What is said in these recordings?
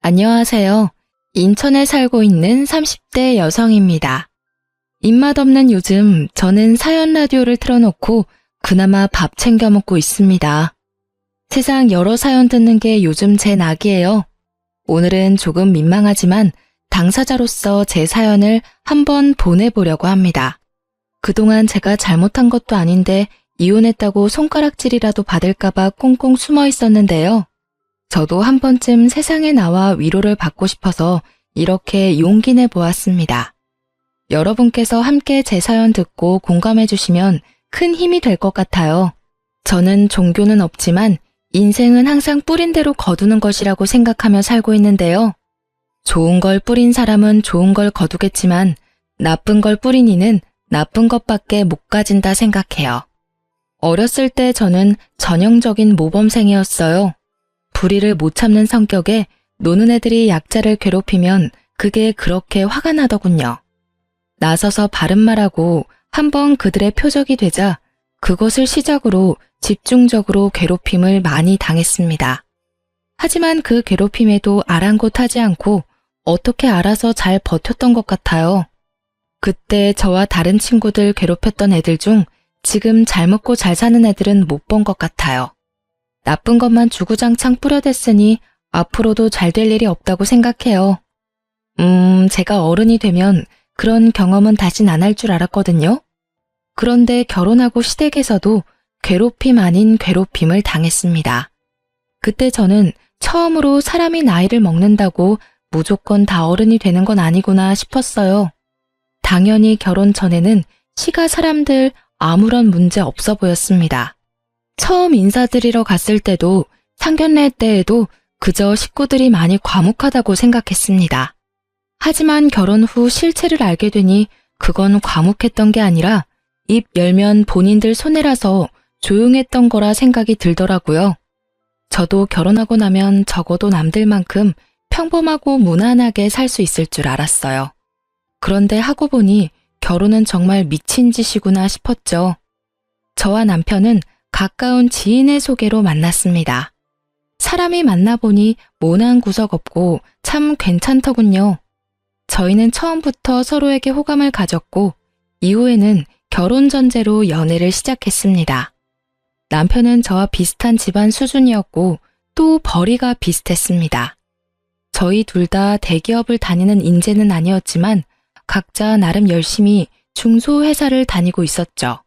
안녕하세요. 인천에 살고 있는 30대 여성입니다. 입맛 없는 요즘 저는 사연 라디오를 틀어놓고 그나마 밥 챙겨 먹고 있습니다. 세상 여러 사연 듣는 게 요즘 제 낙이에요. 오늘은 조금 민망하지만 당사자로서 제 사연을 한번 보내보려고 합니다. 그동안 제가 잘못한 것도 아닌데 이혼했다고 손가락질이라도 받을까봐 꽁꽁 숨어 있었는데요. 저도 한 번쯤 세상에 나와 위로를 받고 싶어서 이렇게 용기 내 보았습니다. 여러분께서 함께 제 사연 듣고 공감해 주시면 큰 힘이 될 것 같아요. 저는 종교는 없지만 인생은 항상 뿌린 대로 거두는 것이라고 생각하며 살고 있는데요. 좋은 걸 뿌린 사람은 좋은 걸 거두겠지만 나쁜 걸 뿌린 이는 나쁜 것밖에 못 가진다 생각해요. 어렸을 때 저는 전형적인 모범생이었어요. 불의를 못 참는 성격에 노는 애들이 약자를 괴롭히면 그게 그렇게 화가 나더군요. 나서서 바른 말하고 한번 그들의 표적이 되자 그것을 시작으로 집중적으로 괴롭힘을 많이 당했습니다. 하지만 그 괴롭힘에도 아랑곳하지 않고 어떻게 알아서 잘 버텼던 것 같아요. 그때 저와 다른 친구들 괴롭혔던 애들 중 지금 잘 먹고 잘 사는 애들은 못 본 것 같아요. 나쁜 것만 주구장창 뿌려댔으니 앞으로도 잘 될 일이 없다고 생각해요. 제가 어른이 되면 그런 경험은 다신 안 할 줄 알았거든요. 그런데 결혼하고 시댁에서도 괴롭힘 아닌 괴롭힘을 당했습니다. 그때 저는 처음으로 사람이 나이를 먹는다고 무조건 다 어른이 되는 건 아니구나 싶었어요. 당연히 결혼 전에는 시가 사람들 아무런 문제 없어 보였습니다. 처음 인사드리러 갔을 때도 상견례 때에도 그저 식구들이 많이 과묵하다고 생각했습니다. 하지만 결혼 후 실체를 알게 되니 그건 과묵했던 게 아니라 입 열면 본인들 손해라서 조용했던 거라 생각이 들더라고요. 저도 결혼하고 나면 적어도 남들만큼 평범하고 무난하게 살 수 있을 줄 알았어요. 그런데 하고 보니 결혼은 정말 미친 짓이구나 싶었죠. 저와 남편은 가까운 지인의 소개로 만났습니다. 사람이 만나보니 모난 구석 없고 참 괜찮더군요. 저희는 처음부터 서로에게 호감을 가졌고 이후에는 결혼 전제로 연애를 시작했습니다. 남편은 저와 비슷한 집안 수준이었고 또 벌이가 비슷했습니다. 저희 둘 다 대기업을 다니는 인재는 아니었지만 각자 나름 열심히 중소회사를 다니고 있었죠.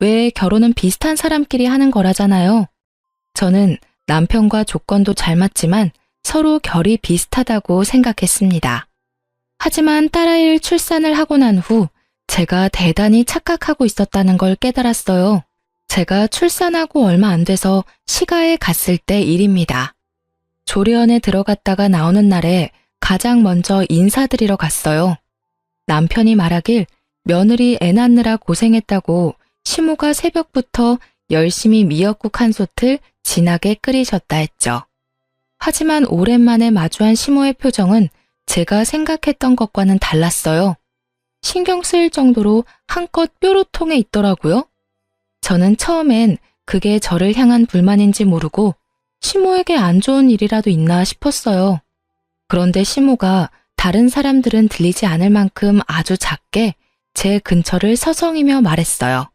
왜 결혼은 비슷한 사람끼리 하는 거라잖아요. 저는 남편과 조건도 잘 맞지만 서로 결이 비슷하다고 생각했습니다. 하지만 딸아이를 출산을 하고 난 후 제가 대단히 착각하고 있었다는 걸 깨달았어요. 제가 출산하고 얼마 안 돼서 시가에 갔을 때 일입니다. 조리원에 들어갔다가 나오는 날에 가장 먼저 인사드리러 갔어요. 남편이 말하길 며느리 애 낳느라 고생했다고 시모가 새벽부터 열심히 미역국 한 솥을 진하게 끓이셨다 했죠. 하지만 오랜만에 마주한 시모의 표정은 제가 생각했던 것과는 달랐어요. 신경 쓰일 정도로 한껏 뾰로통해 있더라고요. 저는 처음엔 그게 저를 향한 불만인지 모르고 시모에게 안 좋은 일이라도 있나 싶었어요. 그런데 시모가 다른 사람들은 들리지 않을 만큼 아주 작게 제 근처를 서성이며 말했어요.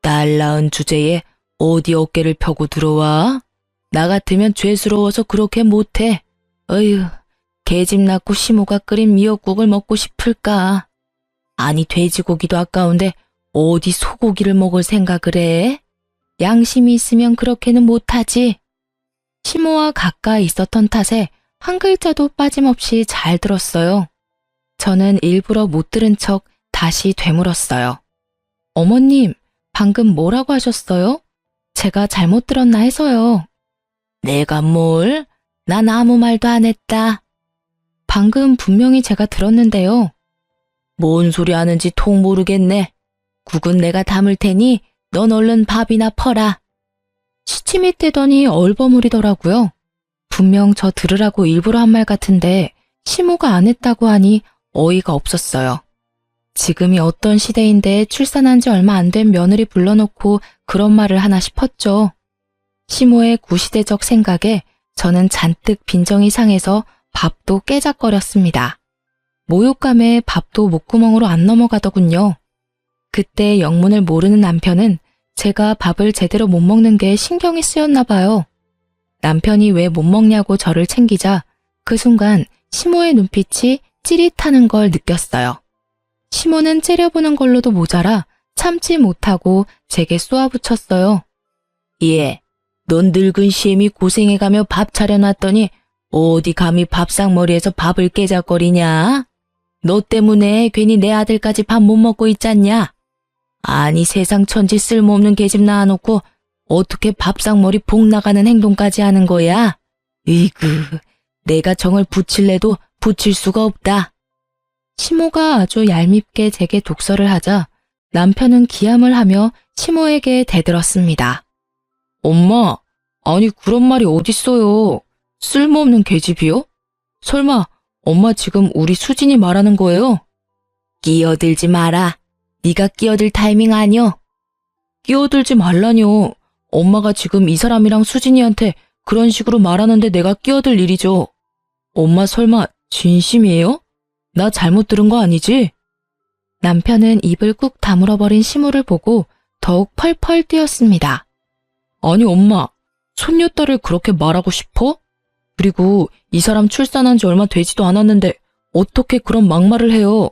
딸 낳은 주제에 어디 어깨를 펴고 들어와? 나 같으면 죄스러워서 그렇게 못해. 어휴, 개집 낳고 시모가 끓인 미역국을 먹고 싶을까? 아니 돼지고기도 아까운데 어디 소고기를 먹을 생각을 해? 양심이 있으면 그렇게는 못하지. 시모와 가까이 있었던 탓에 한 글자도 빠짐없이 잘 들었어요. 저는 일부러 못 들은 척 다시 되물었어요. 어머님, 방금 뭐라고 하셨어요? 제가 잘못 들었나 해서요. 내가 뭘? 난 아무 말도 안 했다. 방금 분명히 제가 들었는데요. 뭔 소리 하는지 통 모르겠네. 국은 내가 담을 테니 넌 얼른 밥이나 퍼라. 시침이 떼더니 얼버무리더라고요. 분명 저 들으라고 일부러 한 말 같은데 시모가 안 했다고 하니 어이가 없었어요. 지금이 어떤 시대인데 출산한 지 얼마 안 된 며느리 불러놓고 그런 말을 하나 싶었죠. 시모의 구시대적 생각에 저는 잔뜩 빈정이 상해서 밥도 깨작거렸습니다. 모욕감에 밥도 목구멍으로 안 넘어가더군요. 그때 영문을 모르는 남편은 제가 밥을 제대로 못 먹는 게 신경이 쓰였나 봐요. 남편이 왜 못 먹냐고 저를 챙기자 그 순간 시모의 눈빛이 찌릿하는 걸 느꼈어요. 시모는 째려보는 걸로도 모자라 참지 못하고 제게 쏘아붙였어요. 예, 넌 늙은 시엠이 고생해가며 밥 차려놨더니 어디 감히 밥상머리에서 밥을 깨작거리냐? 너 때문에 괜히 내 아들까지 밥 못 먹고 있잖냐? 아니 세상 천지 쓸모없는 계집 낳아놓고 어떻게 밥상머리 복 나가는 행동까지 하는 거야? 으이그, 내가 정을 붙일래도 붙일 수가 없다. 시모가 아주 얄밉게 제게 독설을 하자 남편은 기함을 하며 시모에게 대들었습니다. 엄마, 아니 그런 말이 어딨어요. 쓸모없는 계집이요? 설마 엄마 지금 우리 수진이 말하는 거예요? 끼어들지 마라. 네가 끼어들 타이밍 아니여. 끼어들지 말라뇨. 엄마가 지금 이 사람이랑 수진이한테 그런 식으로 말하는데 내가 끼어들 일이죠. 엄마 설마 진심이에요? 나 잘못 들은 거 아니지? 남편은 입을 꾹 다물어버린 시모를 보고 더욱 펄펄 뛰었습니다. 아니 엄마, 손녀딸을 그렇게 말하고 싶어? 그리고 이 사람 출산한 지 얼마 되지도 않았는데 어떻게 그런 막말을 해요?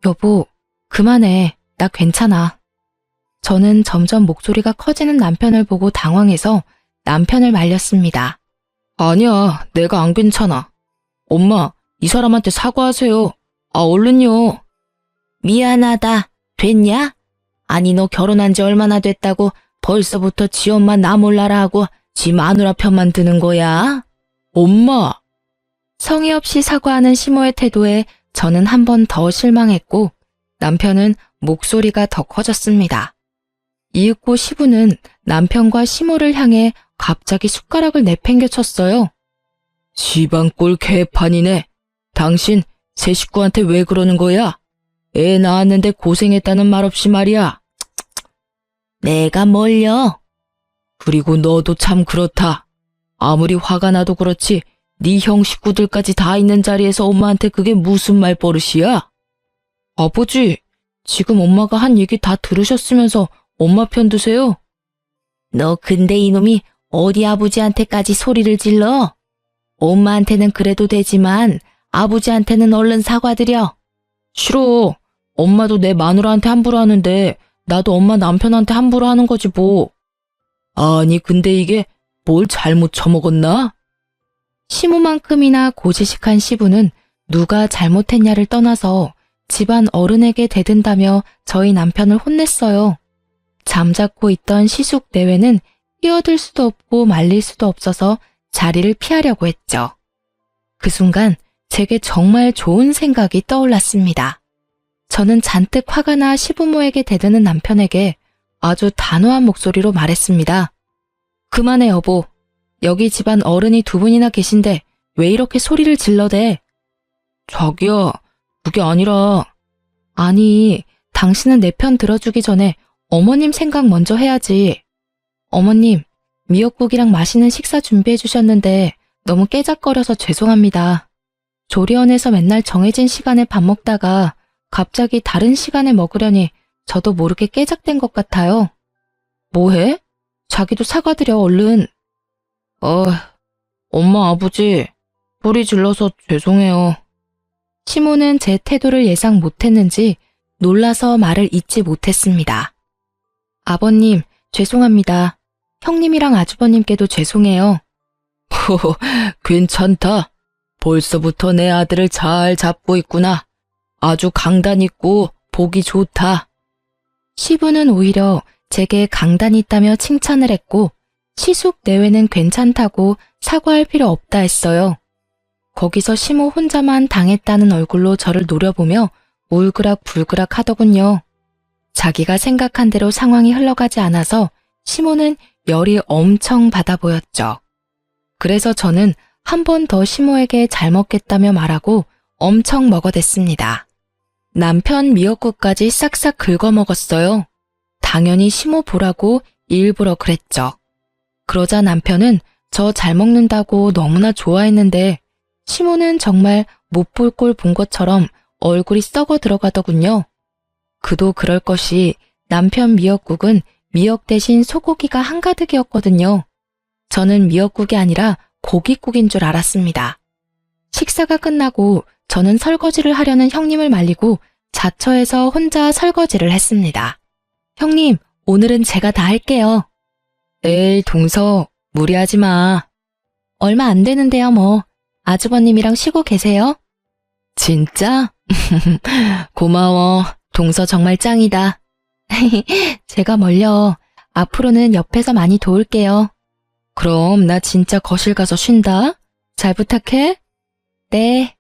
여보, 그만해. 나 괜찮아. 저는 점점 목소리가 커지는 남편을 보고 당황해서 남편을 말렸습니다. 아니야, 내가 안 괜찮아. 엄마, 이 사람한테 사과하세요. 아, 얼른요. 미안하다. 됐냐? 아니, 너 결혼한 지 얼마나 됐다고 벌써부터 지 엄마 나 몰라라 하고 지 마누라 편만 드는 거야? 엄마! 성의 없이 사과하는 시모의 태도에 저는 한 번 더 실망했고 남편은 목소리가 더 커졌습니다. 이윽고 시부는 남편과 시모를 향해 갑자기 숟가락을 내팽겨 쳤어요. 시방꼴 개판이네. 당신 새 식구한테 왜 그러는 거야? 애 낳았는데 고생했다는 말 없이 말이야. 내가 뭘요? 그리고 너도 참 그렇다. 아무리 화가 나도 그렇지 네 형 식구들까지 다 있는 자리에서 엄마한테 그게 무슨 말버릇이야? 아버지, 지금 엄마가 한 얘기 다 들으셨으면서 엄마 편 드세요? 너 근데 이놈이 어디 아버지한테까지 소리를 질러? 엄마한테는 그래도 되지만 아버지한테는 얼른 사과드려. 싫어. 엄마도 내 마누라한테 함부로 하는데 나도 엄마 남편한테 함부로 하는 거지 뭐. 아니 근데 이게 뭘 잘못 처먹었나? 시모만큼이나 고지식한 시부는 누가 잘못했냐를 떠나서 집안 어른에게 대든다며 저희 남편을 혼냈어요. 잠자코 있던 시숙 내외는 끼어들 수도 없고 말릴 수도 없어서 자리를 피하려고 했죠. 그 순간 제게 정말 좋은 생각이 떠올랐습니다. 저는 잔뜩 화가 나 시부모에게 대드는 남편에게 아주 단호한 목소리로 말했습니다. 그만해 여보. 여기 집안 어른이 두 분이나 계신데 왜 이렇게 소리를 질러대? 자기야, 그게 아니라. 아니, 당신은 내 편 들어주기 전에 어머님 생각 먼저 해야지. 어머님, 미역국이랑 맛있는 식사 준비해 주셨는데 너무 깨작거려서 죄송합니다. 조리원에서 맨날 정해진 시간에 밥 먹다가 갑자기 다른 시간에 먹으려니 저도 모르게 깨작된 것 같아요. 뭐해? 자기도 사과드려 얼른. 엄마 아버지 소리 질러서 죄송해요. 시모는 제 태도를 예상 못했는지 놀라서 말을 잇지 못했습니다. 아버님 죄송합니다. 형님이랑 아주버님께도 죄송해요. 괜찮다. 벌써부터 내 아들을 잘 잡고 있구나. 아주 강단 있고 보기 좋다. 시부는 오히려 제게 강단 있다며 칭찬을 했고 시숙 내외는 괜찮다고 사과할 필요 없다 했어요. 거기서 시모 혼자만 당했다는 얼굴로 저를 노려보며 울그락불그락 하더군요. 자기가 생각한 대로 상황이 흘러가지 않아서 시모는 열이 엄청 받아 보였죠. 그래서 저는 한 번 더 시모에게 잘 먹겠다며 말하고 엄청 먹어댔습니다. 남편 미역국까지 싹싹 긁어 먹었어요. 당연히 시모 보라고 일부러 그랬죠. 그러자 남편은 저 잘 먹는다고 너무나 좋아했는데 시모는 정말 못 볼 꼴 본 것처럼 얼굴이 썩어 들어가더군요. 그도 그럴 것이 남편 미역국은 미역 대신 소고기가 한가득이었거든요. 저는 미역국이 아니라 고깃국인 줄 알았습니다. 식사가 끝나고 저는 설거지를 하려는 형님을 말리고 자처해서 혼자 설거지를 했습니다. 형님, 오늘은 제가 다 할게요. 에이, 동서, 무리하지 마. 얼마 안 되는데요, 뭐. 아주버님이랑 쉬고 계세요? 진짜? 고마워. 동서 정말 짱이다. 제가 멀려. 앞으로는 옆에서 많이 도울게요. 그럼 나 진짜 거실 가서 쉰다. 잘 부탁해. 네.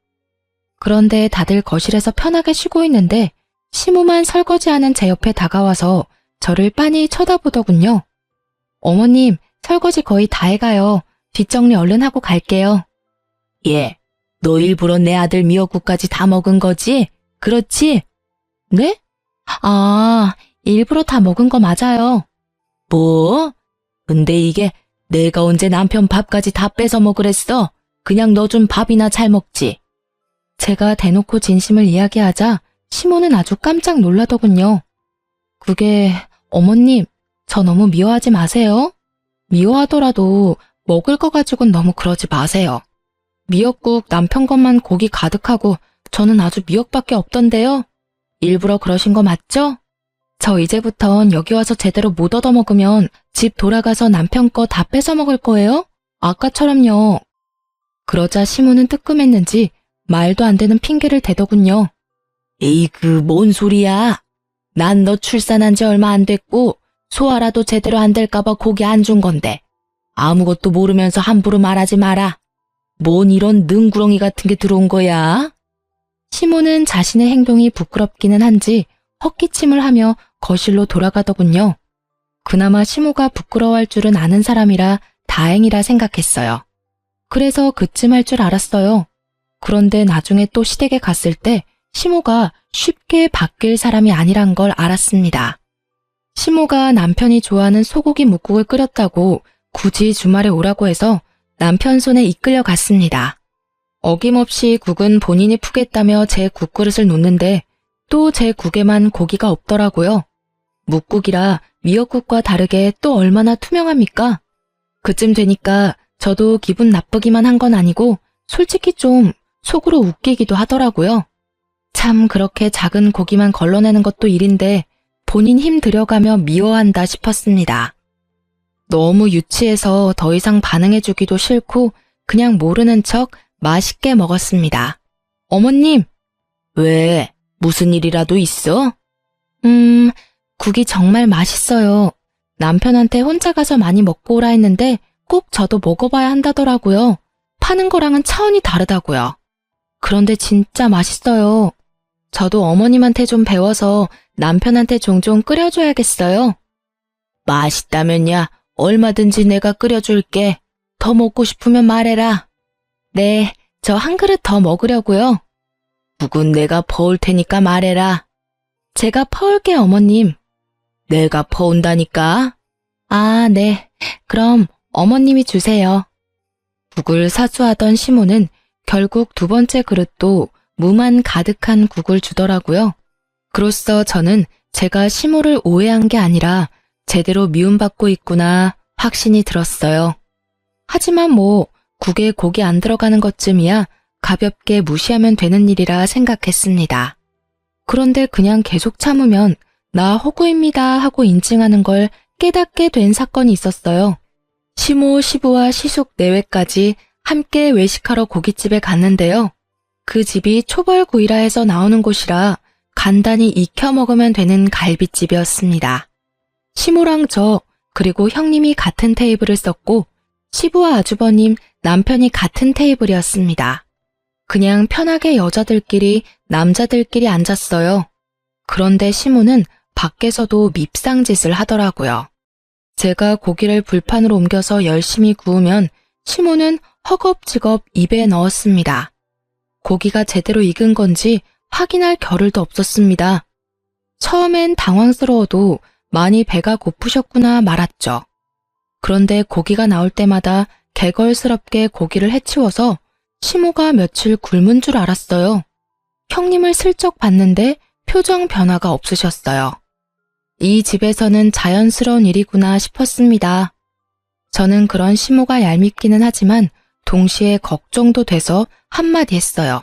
그런데 다들 거실에서 편하게 쉬고 있는데 시무만 설거지하는 제 옆에 다가와서 저를 빤히 쳐다보더군요. 어머님, 설거지 거의 다 해가요. 뒷정리 얼른 하고 갈게요. 예, 너 일부러 내 아들 미역국까지 다 먹은 거지? 그렇지? 네? 아, 일부러 다 먹은 거 맞아요. 뭐? 근데 이게 내가 언제 남편 밥까지 다 뺏어 먹으랬어? 그냥 너 준 밥이나 잘 먹지. 제가 대놓고 진심을 이야기하자 시모는 아주 깜짝 놀라더군요. 그게 어머님, 저 너무 미워하지 마세요. 미워하더라도 먹을 거 가지고는 너무 그러지 마세요. 미역국 남편 것만 고기 가득하고 저는 아주 미역밖에 없던데요. 일부러 그러신 거 맞죠? 저 이제부턴 여기 와서 제대로 못 얻어먹으면 집 돌아가서 남편 거 다 뺏어 먹을 거예요? 아까처럼요. 그러자 시모는 뜨끔했는지 말도 안 되는 핑계를 대더군요. 에이, 뭔 소리야. 난 너 출산한 지 얼마 안 됐고 소화라도 제대로 안 될까봐 고기 안 준 건데 아무것도 모르면서 함부로 말하지 마라. 뭔 이런 능구렁이 같은 게 들어온 거야? 시모는 자신의 행동이 부끄럽기는 한지 헛기침을 하며 거실로 돌아가더군요. 그나마 시모가 부끄러워할 줄은 아는 사람이라 다행이라 생각했어요. 그래서 그쯤 할 줄 알았어요. 그런데 나중에 또 시댁에 갔을 때 시모가 쉽게 바뀔 사람이 아니란 걸 알았습니다. 시모가 남편이 좋아하는 소고기 묵국을 끓였다고 굳이 주말에 오라고 해서 남편 손에 이끌려 갔습니다. 어김없이 국은 본인이 푸겠다며 제 국그릇을 놓는데 또 제 국에만 고기가 없더라고요. 묵국이라 미역국과 다르게 또 얼마나 투명합니까? 그쯤 되니까 저도 기분 나쁘기만 한 건 아니고 솔직히 좀 속으로 웃기기도 하더라고요. 참 그렇게 작은 고기만 걸러내는 것도 일인데 본인 힘 들여가며 미워한다 싶었습니다. 너무 유치해서 더 이상 반응해주기도 싫고 그냥 모르는 척 맛있게 먹었습니다. 어머님! 왜? 무슨 일이라도 있어? 국이 정말 맛있어요. 남편한테 혼자 가서 많이 먹고 오라 했는데 꼭 저도 먹어봐야 한다더라고요. 파는 거랑은 차원이 다르다고요. 그런데 진짜 맛있어요. 저도 어머님한테 좀 배워서 남편한테 종종 끓여줘야겠어요. 맛있다면야 얼마든지 내가 끓여줄게. 더 먹고 싶으면 말해라. 네, 저 한 그릇 더 먹으려고요. 국은 내가 퍼올 테니까 말해라. 제가 퍼올게 어머님. 내가 퍼온다니까? 아, 네. 그럼 어머님이 주세요. 국을 사수하던 시모는 결국 두 번째 그릇도 무만 가득한 국을 주더라고요. 그로써 저는 제가 시모를 오해한 게 아니라 제대로 미움받고 있구나 확신이 들었어요. 하지만 뭐 국에 고기 안 들어가는 것쯤이야 가볍게 무시하면 되는 일이라 생각했습니다. 그런데 그냥 계속 참으면 나 허구입니다 하고 인증하는 걸 깨닫게 된 사건이 있었어요. 시모, 시부와 시숙 내외까지 함께 외식하러 고깃집에 갔는데요. 그 집이 초벌구이라 해서 나오는 곳이라 간단히 익혀 먹으면 되는 갈비집이었습니다. 시모랑 저 그리고 형님이 같은 테이블을 썼고 시부와 아주버님, 남편이 같은 테이블이었습니다. 그냥 편하게 여자들끼리 남자들끼리 앉았어요. 그런데 시모는 밖에서도 밉상짓을 하더라고요. 제가 고기를 불판으로 옮겨서 열심히 구우면 시모는 허겁지겁 입에 넣었습니다. 고기가 제대로 익은 건지 확인할 겨를도 없었습니다. 처음엔 당황스러워도 많이 배가 고프셨구나 말았죠. 그런데 고기가 나올 때마다 개걸스럽게 고기를 해치워서 시모가 며칠 굶은 줄 알았어요. 형님을 슬쩍 봤는데 표정 변화가 없으셨어요. 이 집에서는 자연스러운 일이구나 싶었습니다. 저는 그런 시모가 얄밉기는 하지만 동시에 걱정도 돼서 한마디 했어요.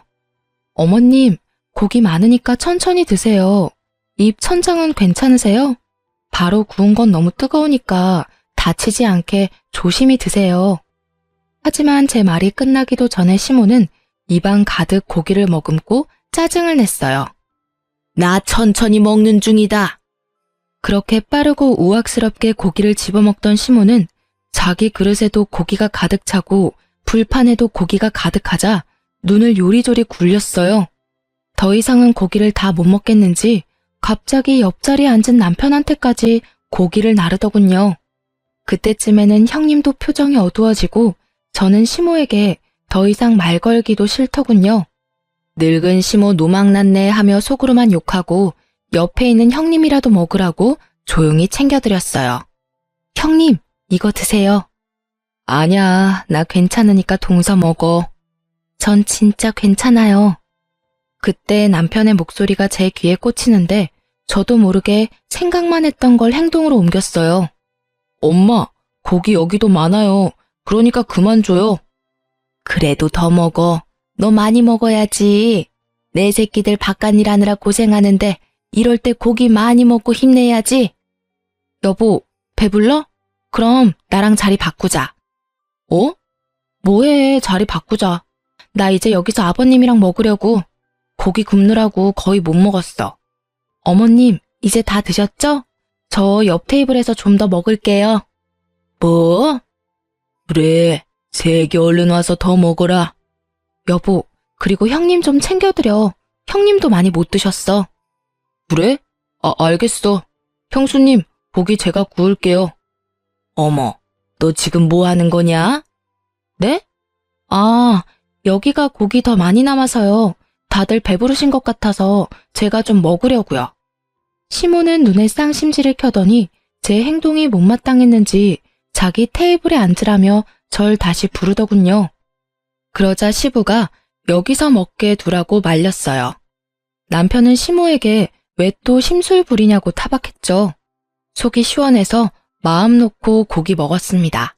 어머님, 고기 많으니까 천천히 드세요. 입 천장은 괜찮으세요? 바로 구운 건 너무 뜨거우니까 다치지 않게 조심히 드세요. 하지만 제 말이 끝나기도 전에 시모는 입안 가득 고기를 머금고 짜증을 냈어요. 나 천천히 먹는 중이다. 그렇게 빠르고 우악스럽게 고기를 집어먹던 시모는 자기 그릇에도 고기가 가득 차고 불판에도 고기가 가득하자 눈을 요리조리 굴렸어요. 더 이상은 고기를 다 못 먹겠는지 갑자기 옆자리에 앉은 남편한테까지 고기를 나르더군요. 그때쯤에는 형님도 표정이 어두워지고 저는 시모에게 더 이상 말 걸기도 싫더군요. 늙은 시모 노망났네 하며 속으로만 욕하고 옆에 있는 형님이라도 먹으라고 조용히 챙겨드렸어요. 형님, 이거 드세요. 아냐, 나 괜찮으니까 동서 먹어. 전 진짜 괜찮아요. 그때 남편의 목소리가 제 귀에 꽂히는데 저도 모르게 생각만 했던 걸 행동으로 옮겼어요. 엄마, 고기 여기도 많아요. 그러니까 그만 줘요. 그래도 더 먹어. 너 많이 먹어야지. 내 새끼들 바깥일 하느라 고생하는데 이럴 때 고기 많이 먹고 힘내야지. 여보, 배불러? 그럼 나랑 자리 바꾸자. 어? 뭐해, 자리 바꾸자. 나 이제 여기서 아버님이랑 먹으려고. 고기 굽느라고 거의 못 먹었어. 어머님, 이제 다 드셨죠? 저 옆 테이블에서 좀 더 먹을게요. 뭐? 그래, 세게 얼른 와서 더 먹어라. 여보, 그리고 형님 좀 챙겨드려. 형님도 많이 못 드셨어. 그래? 알겠어. 형수님, 고기 제가 구울게요. 어머, 너 지금 뭐 하는 거냐? 네? 여기가 고기 더 많이 남아서요. 다들 배부르신 것 같아서 제가 좀 먹으려고요. 시모는 눈에 쌍심지를 켜더니 제 행동이 못마땅했는지 자기 테이블에 앉으라며 절 다시 부르더군요. 그러자 시부가 여기서 먹게 두라고 말렸어요. 남편은 시모에게 왜 또 심술 부리냐고 타박했죠. 속이 시원해서 마음 놓고 고기 먹었습니다.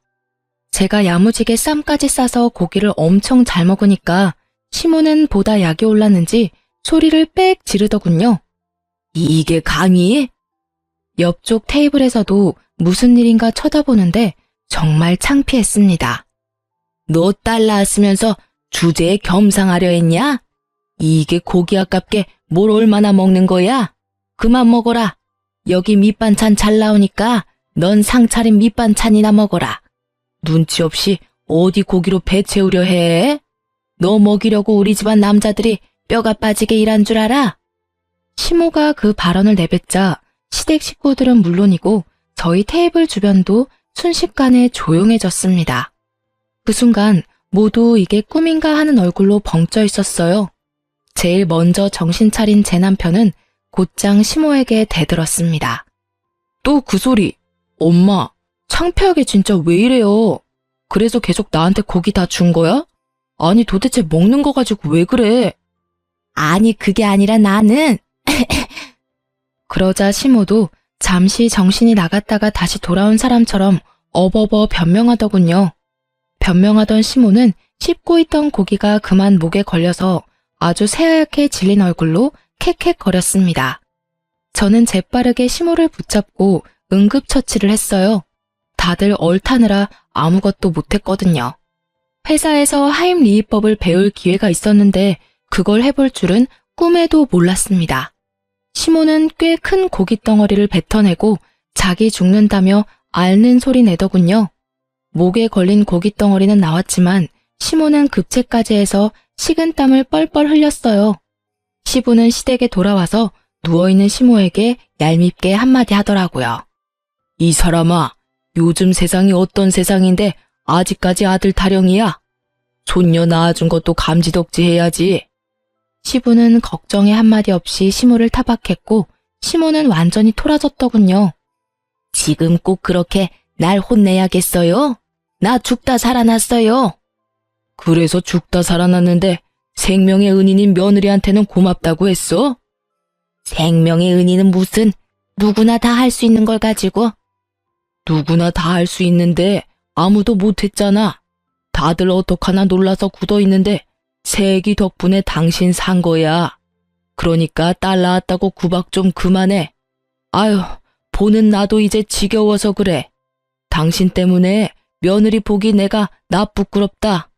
제가 야무지게 쌈까지 싸서 고기를 엄청 잘 먹으니까 시모는 보다 약이 올랐는지 소리를 빽 지르더군요. 이게 감히? 옆쪽 테이블에서도 무슨 일인가 쳐다보는데 정말 창피했습니다. 너 딸 낳았으면서 주제에 겸상하려 했냐? 이게 고기 아깝게 뭘 얼마나 먹는 거야? 그만 먹어라. 여기 밑반찬 잘 나오니까 넌 상차린 밑반찬이나 먹어라. 눈치 없이 어디 고기로 배 채우려 해? 너 먹이려고 우리 집안 남자들이 뼈가 빠지게 일한 줄 알아? 시모가 그 발언을 내뱉자 시댁 식구들은 물론이고 저희 테이블 주변도 순식간에 조용해졌습니다. 그 순간 모두 이게 꿈인가 하는 얼굴로 벙쪄 있었어요. 제일 먼저 정신 차린 제 남편은 곧장 시모에게 대들었습니다. 또 그 소리. 엄마, 창피하게 진짜 왜 이래요? 그래서 계속 나한테 고기 다 준 거야? 아니 도대체 먹는 거 가지고 왜 그래? 아니 그게 아니라 나는 그러자 시모도 잠시 정신이 나갔다가 다시 돌아온 사람처럼 어버버 변명하더군요. 변명하던 시모는 씹고 있던 고기가 그만 목에 걸려서 아주 새하얗게 질린 얼굴로 캑캑거렸습니다. 저는 재빠르게 시모를 붙잡고 응급처치를 했어요. 다들 얼타느라 아무것도 못했거든요. 회사에서 하임리히법을 배울 기회가 있었는데 그걸 해볼 줄은 꿈에도 몰랐습니다. 시모는 꽤 큰 고기 덩어리를 뱉어내고 자기 죽는다며 앓는 소리 내더군요. 목에 걸린 고기 덩어리는 나왔지만 시모는 급체까지 해서 식은땀을 뻘뻘 흘렸어요. 시부는 시댁에 돌아와서 누워있는 시모에게 얄밉게 한마디 하더라고요. 이 사람아, 요즘 세상이 어떤 세상인데 아직까지 아들 타령이야? 손녀 낳아준 것도 감지덕지 해야지. 시부는 걱정에 한마디 없이 시모를 타박했고 시모는 완전히 토라졌더군요. 지금 꼭 그렇게 날 혼내야겠어요? 나 죽다 살아났어요. 그래서 죽다 살아났는데 생명의 은인인 며느리한테는 고맙다고 했어? 생명의 은인은 무슨, 누구나 다 할 수 있는 걸 가지고. 누구나 다 할 수 있는데 아무도 못했잖아. 다들 어떡하나 놀라서 굳어있는데 새애기 덕분에 당신 산 거야. 그러니까 딸 낳았다고 구박 좀 그만해. 아유, 보는 나도 이제 지겨워서 그래. 당신 때문에 며느리 보기 내가 나 부끄럽다.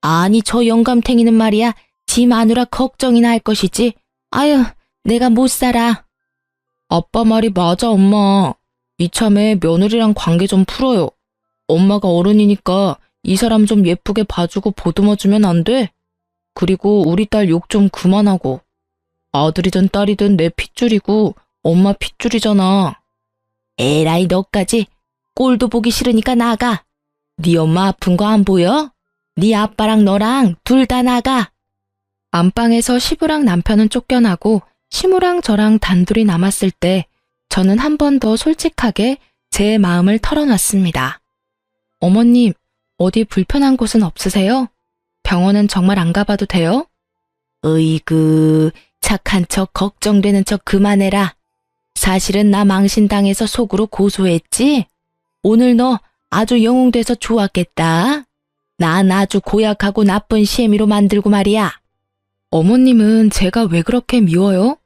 아니, 저 영감탱이는 말이야. 지 마누라 걱정이나 할 것이지. 아유, 내가 못 살아. 아빠 말이 맞아, 엄마. 이참에 며느리랑 관계 좀 풀어요. 엄마가 어른이니까 이 사람 좀 예쁘게 봐주고 보듬어주면 안 돼? 그리고 우리 딸 욕 좀 그만하고. 아들이든 딸이든 내 핏줄이고 엄마 핏줄이잖아. 에라이, 너까지. 꼴도 보기 싫으니까 나가. 네 엄마 아픈 거 안 보여? 네 아빠랑 너랑 둘 다 나가. 안방에서 시부랑 남편은 쫓겨나고 시모랑 저랑 단둘이 남았을 때 저는 한 번 더 솔직하게 제 마음을 털어놨습니다. 어머님, 어디 불편한 곳은 없으세요? 병원은 정말 안 가봐도 돼요? 으이그, 착한 척 걱정되는 척 그만해라. 사실은 나 망신당해서 속으로 고소했지? 오늘 너 아주 영웅돼서 좋았겠다. 난 아주 고약하고 나쁜 시애미로 만들고 말이야. 어머님은 제가 왜 그렇게 미워요?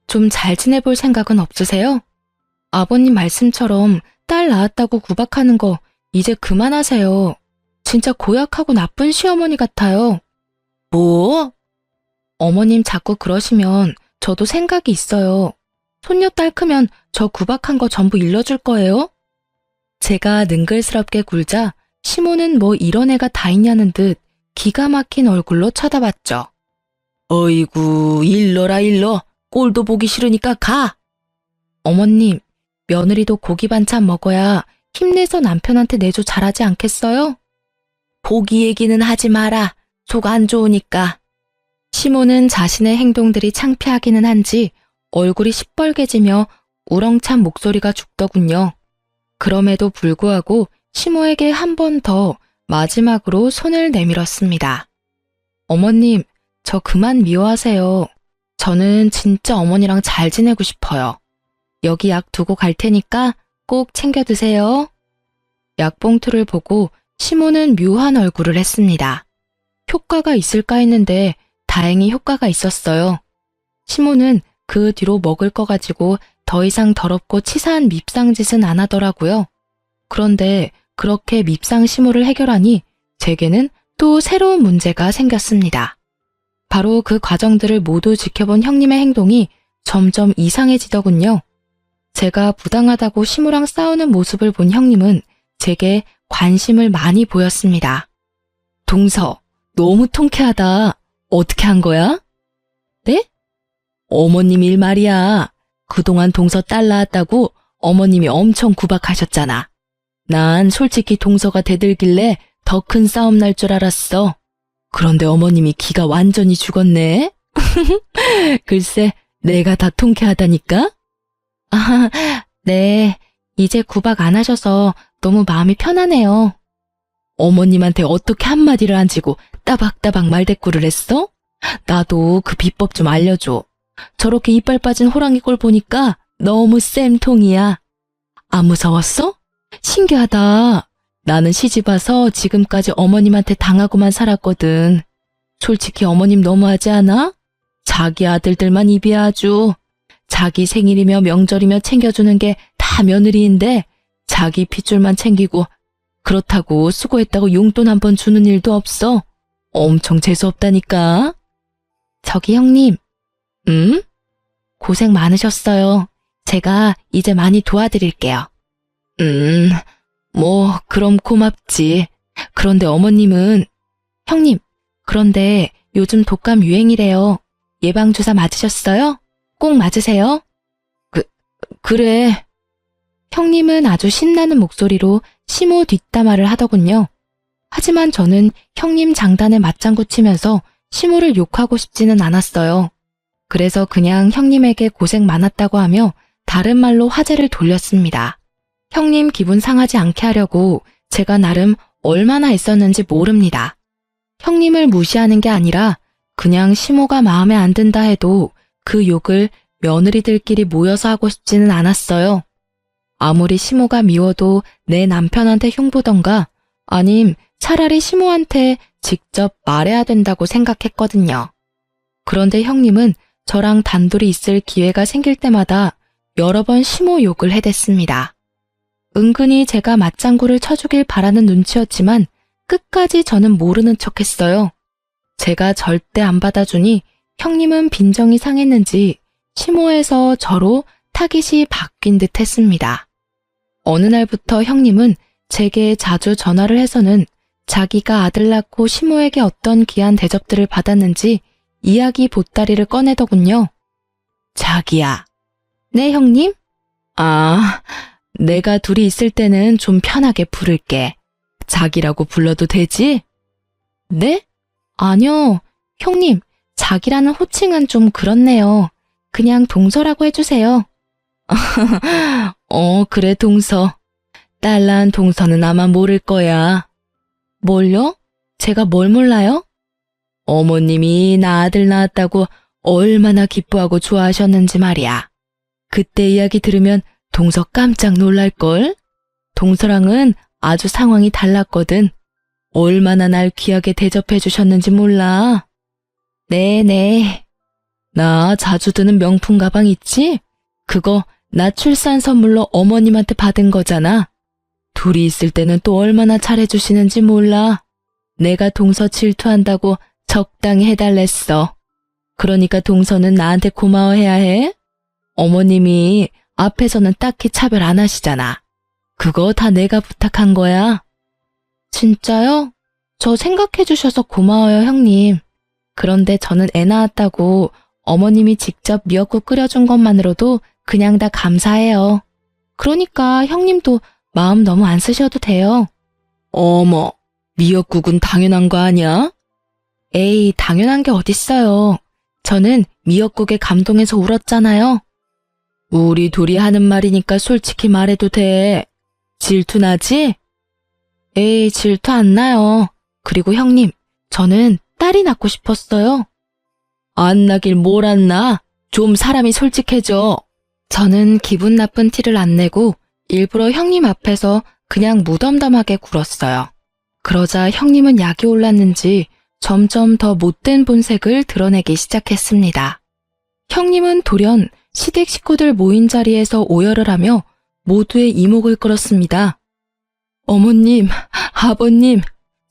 좀 잘 지내볼 생각은 없으세요? 아버님 말씀처럼 딸 낳았다고 구박하는 거 이제 그만하세요. 진짜 고약하고 나쁜 시어머니 같아요. 뭐? 어머님 자꾸 그러시면 저도 생각이 있어요. 손녀딸 크면 저 구박한 거 전부 일러줄 거예요? 제가 능글스럽게 굴자 시모는 뭐 이런 애가 다 있냐는 듯 기가 막힌 얼굴로 쳐다봤죠. 어이구, 일러라 일러. 꼴도 보기 싫으니까 가. 어머님, 며느리도 고기 반찬 먹어야 힘내서 남편한테 내조 잘하지 않겠어요? 고기 얘기는 하지 마라. 속 안 좋으니까. 시모는 자신의 행동들이 창피하기는 한지 얼굴이 시뻘개지며 우렁찬 목소리가 죽더군요. 그럼에도 불구하고 시모에게 한 번 더 마지막으로 손을 내밀었습니다. 어머님, 저 그만 미워하세요. 저는 진짜 어머니랑 잘 지내고 싶어요. 여기 약 두고 갈 테니까 꼭 챙겨 드세요. 약봉투를 보고 시모는 묘한 얼굴을 했습니다. 효과가 있을까 했는데 다행히 효과가 있었어요. 시모는 그 뒤로 먹을 거 가지고 더 이상 더럽고 치사한 밉상짓은 안 하더라고요. 그런데 그렇게 밉상 시모를 해결하니 제게는 또 새로운 문제가 생겼습니다. 바로 그 과정들을 모두 지켜본 형님의 행동이 점점 이상해지더군요. 제가 부당하다고 시모랑 싸우는 모습을 본 형님은 제게 관심을 많이 보였습니다. 동서, 너무 통쾌하다. 어떻게 한 거야? 네? 어머님 일 말이야. 그동안 동서 딸 낳았다고 어머님이 엄청 구박하셨잖아. 난 솔직히 동서가 대들길래 더 큰 싸움 날 줄 알았어. 그런데 어머님이 기가 완전히 죽었네. 글쎄, 내가 다 통쾌하다니까? 아, 네. 이제 구박 안 하셔서 너무 마음이 편하네요. 어머님한테 어떻게 한마디를 안 치고 따박따박 말대꾸를 했어? 나도 그 비법 좀 알려줘. 저렇게 이빨 빠진 호랑이 꼴 보니까 너무 쌤통이야. 안 무서웠어? 신기하다. 나는 시집 와서 지금까지 어머님한테 당하고만 살았거든. 솔직히 어머님 너무하지 않아? 자기 아들들만 입이 아주. 자기 생일이며 명절이며 챙겨주는 게 다 며느리인데 자기 핏줄만 챙기고 그렇다고 수고했다고 용돈 한 번 주는 일도 없어. 엄청 재수없다니까. 저기 형님. 응? 고생 많으셨어요. 제가 이제 많이 도와드릴게요. 뭐 그럼 고맙지. 그런데 어머님은... 형님, 그런데 요즘 독감 유행이래요. 예방주사 맞으셨어요? 꼭 맞으세요? 그래. 형님은 아주 신나는 목소리로 시모 뒷담화를 하더군요. 하지만 저는 형님 장단에 맞장구 치면서 시모를 욕하고 싶지는 않았어요. 그래서 그냥 형님에게 고생 많았다고 하며 다른 말로 화제를 돌렸습니다. 형님 기분 상하지 않게 하려고 제가 나름 얼마나 애썼는지 모릅니다. 형님을 무시하는 게 아니라 그냥 시모가 마음에 안 든다 해도 그 욕을 며느리들끼리 모여서 하고 싶지는 않았어요. 아무리 시모가 미워도 내 남편한테 흉보던가 아님 차라리 시모한테 직접 말해야 된다고 생각했거든요. 그런데 형님은 저랑 단둘이 있을 기회가 생길 때마다 여러 번 시모 욕을 해댔습니다. 은근히 제가 맞장구를 쳐주길 바라는 눈치였지만 끝까지 저는 모르는 척했어요. 제가 절대 안 받아주니 형님은 빈정이 상했는지 시모에서 저로 타깃이 바뀐 듯 했습니다. 어느 날부터 형님은 제게 자주 전화를 해서는 자기가 아들 낳고 시모에게 어떤 귀한 대접들을 받았는지 이야기 보따리를 꺼내더군요. 자기야. 네, 형님? 아, 내가 둘이 있을 때는 좀 편하게 부를게. 자기라고 불러도 되지? 네? 아니요. 형님, 자기라는 호칭은 좀 그렇네요. 그냥 동서라고 해주세요. 그래, 동서. 딸 낳은 동서는 아마 모를 거야. 뭘요? 제가 뭘 몰라요? 어머님이 나 아들 낳았다고 얼마나 기뻐하고 좋아하셨는지 말이야. 그때 이야기 들으면 동서 깜짝 놀랄걸? 동서랑은 아주 상황이 달랐거든. 얼마나 날 귀하게 대접해 주셨는지 몰라. 네네. 나 자주 드는 명품 가방 있지? 그거 나 출산 선물로 어머님한테 받은 거잖아. 둘이 있을 때는 또 얼마나 잘해주시는지 몰라. 내가 동서 질투한다고 적당히 해달랬어. 그러니까 동서는 나한테 고마워해야 해. 어머님이 앞에서는 딱히 차별 안 하시잖아. 그거 다 내가 부탁한 거야. 진짜요? 저 생각해 주셔서 고마워요, 형님. 그런데 저는 애 낳았다고 어머님이 직접 미역국 끓여준 것만으로도 그냥 다 감사해요. 그러니까 형님도 마음 너무 안 쓰셔도 돼요. 어머, 미역국은 당연한 거 아니야? 에이, 당연한 게 어딨어요. 저는 미역국에 감동해서 울었잖아요. 우리 둘이 하는 말이니까 솔직히 말해도 돼. 질투 나지? 에이, 질투 안 나요. 그리고 형님, 저는 딸이 낳고 싶었어요. 안 나길 뭘 안 나? 좀 사람이 솔직해져. 저는 기분 나쁜 티를 안 내고 일부러 형님 앞에서 그냥 무덤덤하게 굴었어요. 그러자 형님은 약이 올랐는지 점점 더 못된 본색을 드러내기 시작했습니다. 형님은 돌연 시댁 식구들 모인 자리에서 오열을 하며 모두의 이목을 끌었습니다. 어머님, 아버님,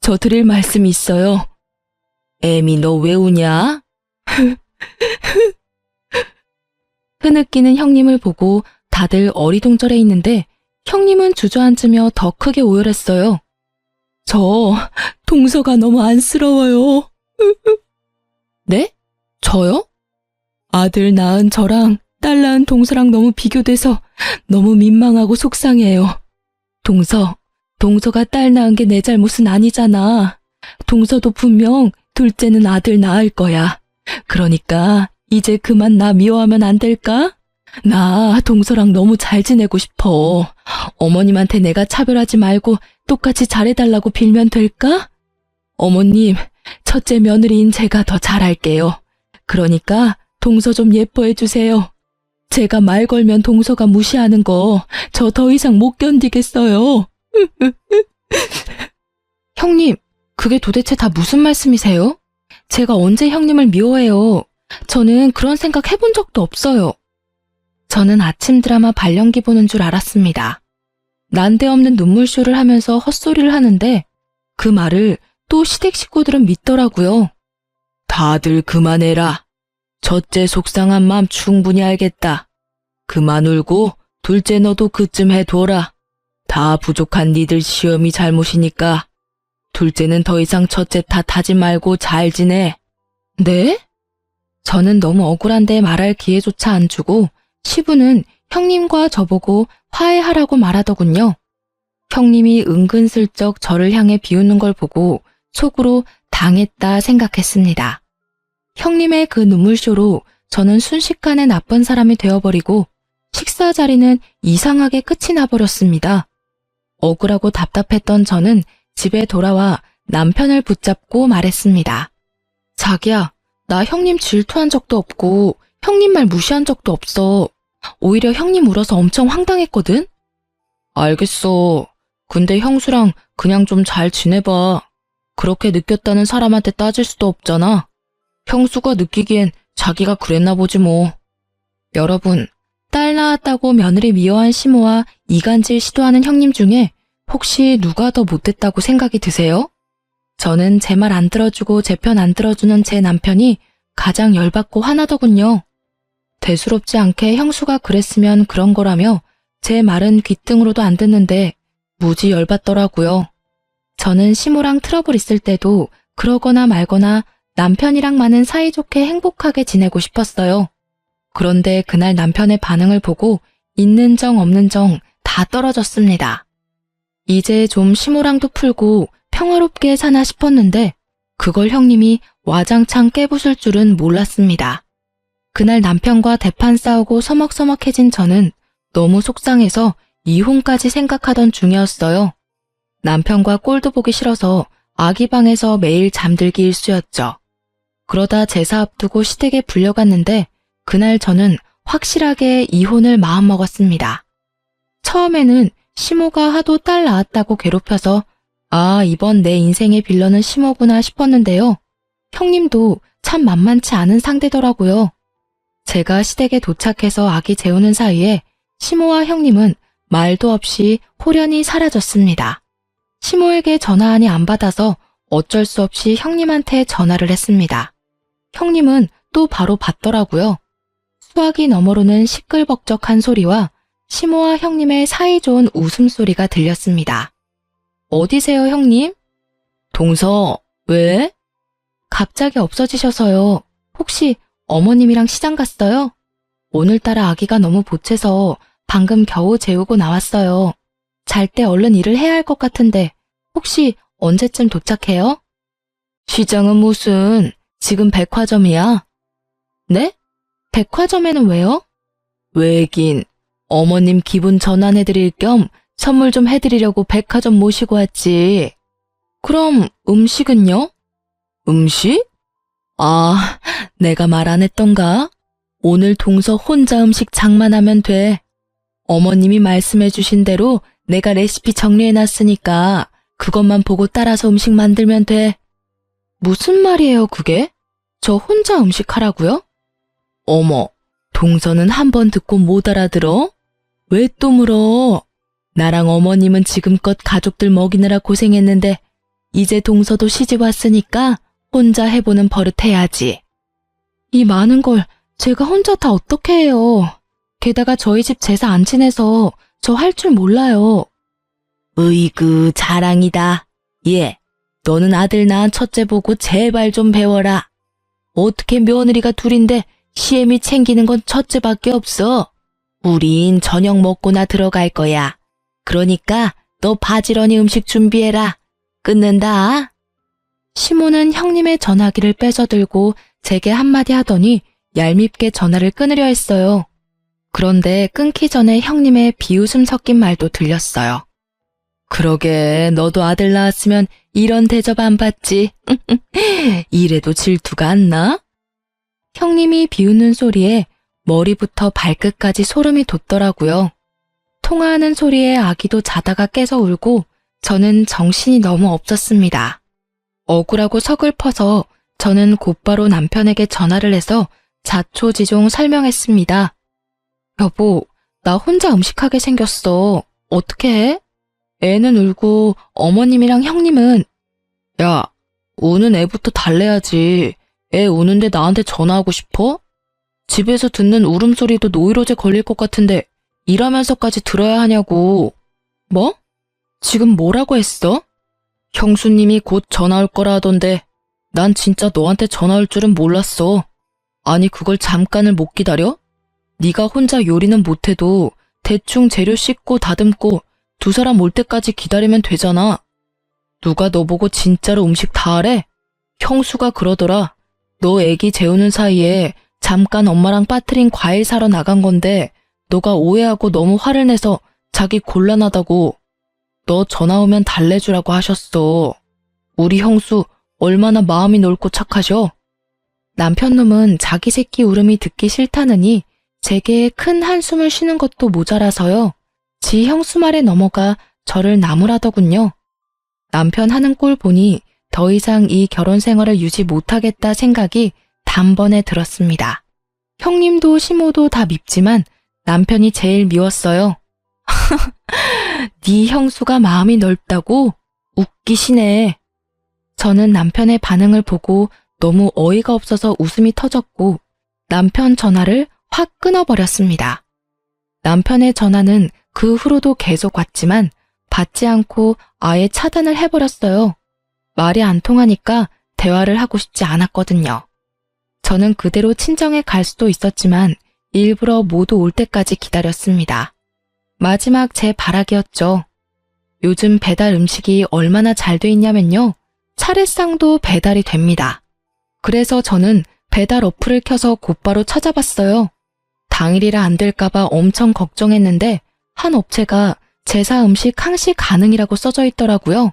저 드릴 말씀이 있어요. 애미, 너 왜 우냐? 흐느끼는 형님을 보고 다들 어리둥절해 있는데 형님은 주저앉으며 더 크게 오열했어요. 저 동서가 너무 안쓰러워요. 네? 저요? 아들 낳은 저랑 딸 낳은 동서랑 너무 비교돼서 너무 민망하고 속상해요. 동서가 딸 낳은 게 내 잘못은 아니잖아. 동서도 분명 둘째는 아들 낳을 거야. 그러니까 이제 그만 나 미워하면 안 될까? 나 동서랑 너무 잘 지내고 싶어. 어머님한테 내가 차별하지 말고 똑같이 잘해달라고 빌면 될까? 어머님, 첫째 며느리인 제가 더 잘할게요. 그러니까 동서 좀 예뻐해 주세요. 제가 말 걸면 동서가 무시하는 거 저 더 이상 못 견디겠어요. 형님, 그게 도대체 다 무슨 말씀이세요? 제가 언제 형님을 미워해요? 저는 그런 생각 해본 적도 없어요. 저는 아침 드라마 발연기 보는 줄 알았습니다. 난데없는 눈물쇼를 하면서 헛소리를 하는데 그 말을 또 시댁 식구들은 믿더라고요. 다들 그만해라. 첫째 속상한 마음 충분히 알겠다. 그만 울고 둘째 너도 그쯤 해둬라. 다 부족한 니들 시험이 잘못이니까. 둘째는 더 이상 첫째 탓하지 말고 잘 지내. 네? 저는 너무 억울한데 말할 기회조차 안 주고 시부는 형님과 저보고 화해하라고 말하더군요. 형님이 은근슬쩍 저를 향해 비웃는 걸 보고 속으로 당했다 생각했습니다. 형님의 그 눈물쇼로 저는 순식간에 나쁜 사람이 되어버리고 식사 자리는 이상하게 끝이 나버렸습니다. 억울하고 답답했던 저는 집에 돌아와 남편을 붙잡고 말했습니다. 자기야, 나 형님 질투한 적도 없고 형님 말 무시한 적도 없어. 오히려 형님 울어서 엄청 황당했거든? 알겠어. 근데 형수랑 그냥 좀 잘 지내봐. 그렇게 느꼈다는 사람한테 따질 수도 없잖아. 형수가 느끼기엔 자기가 그랬나 보지 뭐. 여러분, 딸 낳았다고 며느리 미워한 시모와 이간질 시도하는 형님 중에 혹시 누가 더 못됐다고 생각이 드세요? 저는 제 말 안 들어주고 제 편 안 들어주는 제 남편이 가장 열받고 화나더군요. 대수롭지 않게 형수가 그랬으면 그런 거라며 제 말은 귓등으로도 안 듣는데 무지 열받더라고요. 저는 시모랑 트러블 있을 때도 그러거나 말거나 남편이랑만은 사이좋게 행복하게 지내고 싶었어요. 그런데 그날 남편의 반응을 보고 있는 정 없는 정 다 떨어졌습니다. 이제 좀 시모랑도 풀고 평화롭게 사나 싶었는데 그걸 형님이 와장창 깨부술 줄은 몰랐습니다. 그날 남편과 대판 싸우고 서먹서먹해진 저는 너무 속상해서 이혼까지 생각하던 중이었어요. 남편과 꼴도 보기 싫어서 아기 방에서 매일 잠들기 일쑤였죠. 그러다 제사 앞두고 시댁에 불려갔는데 그날 저는 확실하게 이혼을 마음먹었습니다. 처음에는 시모가 하도 딸 낳았다고 괴롭혀서 아, 이번 내 인생의 빌런은 시모구나 싶었는데요. 형님도 참 만만치 않은 상대더라고요. 제가 시댁에 도착해서 아기 재우는 사이에 시모와 형님은 말도 없이 홀연히 사라졌습니다. 시모에게 전화하니 안 받아서 어쩔 수 없이 형님한테 전화를 했습니다. 형님은 또 바로 받더라고요. 수화기 너머로는 시끌벅적한 소리와 시모와 형님의 사이좋은 웃음소리가 들렸습니다. 어디세요, 형님? 동서, 왜? 갑자기 없어지셔서요. 혹시 어머님이랑 시장 갔어요? 오늘따라 아기가 너무 보채서 방금 겨우 재우고 나왔어요. 잘 때 얼른 일을 해야 할 것 같은데 혹시 언제쯤 도착해요? 시장은 무슨, 지금 백화점이야? 네? 백화점에는 왜요? 왜긴, 어머님 기분 전환해드릴 겸 선물 좀 해드리려고 백화점 모시고 왔지. 그럼 음식은요? 음식? 아, 내가 말 안 했던가? 오늘 동서 혼자 음식 장만하면 돼. 어머님이 말씀해 주신 대로 내가 레시피 정리해놨으니까 그것만 보고 따라서 음식 만들면 돼. 무슨 말이에요, 그게? 저 혼자 음식하라고요? 어머, 동서는 한 번 듣고 못 알아들어? 왜 또 물어? 나랑 어머님은 지금껏 가족들 먹이느라 고생했는데 이제 동서도 시집 왔으니까 혼자 해보는 버릇 해야지. 이 많은 걸 제가 혼자 다 어떻게 해요. 게다가 저희 집 제사 안 지내서 저 할 줄 몰라요. 으이그 자랑이다. 예, 너는 아들 낳은 첫째 보고 제발 좀 배워라. 어떻게 며느리가 둘인데 시애미 챙기는 건 첫째밖에 없어. 우린 저녁 먹고나 들어갈 거야. 그러니까 너 바지런히 음식 준비해라. 끊는다. 시모는 형님의 전화기를 빼서들고 제게 한마디 하더니 얄밉게 전화를 끊으려 했어요. 그런데 끊기 전에 형님의 비웃음 섞인 말도 들렸어요. 그러게, 너도 아들 낳았으면 이런 대접 안 받지. 이래도 질투가 안 나? 형님이 비웃는 소리에 머리부터 발끝까지 소름이 돋더라고요. 통화하는 소리에 아기도 자다가 깨서 울고 저는 정신이 너무 없었습니다. 억울하고 서글퍼서 저는 곧바로 남편에게 전화를 해서 자초지종 설명했습니다. 여보, 나 혼자 음식하게 생겼어. 어떻게 해? 애는 울고 어머님이랑 형님은 야, 우는 애부터 달래야지. 애 우는데 나한테 전화하고 싶어? 집에서 듣는 울음소리도 노이로제 걸릴 것 같은데 일하면서까지 들어야 하냐고. 뭐? 지금 뭐라고 했어? 형수님이 곧 전화 올 거라 하던데 난 진짜 너한테 전화 올 줄은 몰랐어. 아니 그걸 잠깐을 못 기다려? 네가 혼자 요리는 못해도 대충 재료 씻고 다듬고 두 사람 올 때까지 기다리면 되잖아. 누가 너 보고 진짜로 음식 다 하래? 형수가 그러더라. 너 애기 재우는 사이에 잠깐 엄마랑 빠트린 과일 사러 나간 건데 너가 오해하고 너무 화를 내서 자기 곤란하다고. 너 전화 오면 달래주라고 하셨어. 우리 형수 얼마나 마음이 넓고 착하셔? 남편놈은 자기 새끼 울음이 듣기 싫다느니 제게 큰 한숨을 쉬는 것도 모자라서요. 지 형수 말에 넘어가 저를 나무라더군요. 남편 하는 꼴 보니 더 이상 이 결혼 생활을 유지 못하겠다 생각이 단번에 들었습니다. 형님도 시모도 다 밉지만 남편이 제일 미웠어요. 네 형수가 마음이 넓다고? 웃기시네. 저는 남편의 반응을 보고 너무 어이가 없어서 웃음이 터졌고 남편 전화를 확 끊어버렸습니다. 남편의 전화는 그 후로도 계속 왔지만 받지 않고 아예 차단을 해버렸어요. 말이 안 통하니까 대화를 하고 싶지 않았거든요. 저는 그대로 친정에 갈 수도 있었지만 일부러 모두 올 때까지 기다렸습니다. 마지막 제 바라기였죠. 요즘 배달 음식이 얼마나 잘 돼 있냐면요. 차례상도 배달이 됩니다. 그래서 저는 배달 어플을 켜서 곧바로 찾아봤어요. 당일이라 안 될까봐 엄청 걱정했는데 한 업체가 제사 음식 항시 가능이라고 써져 있더라고요.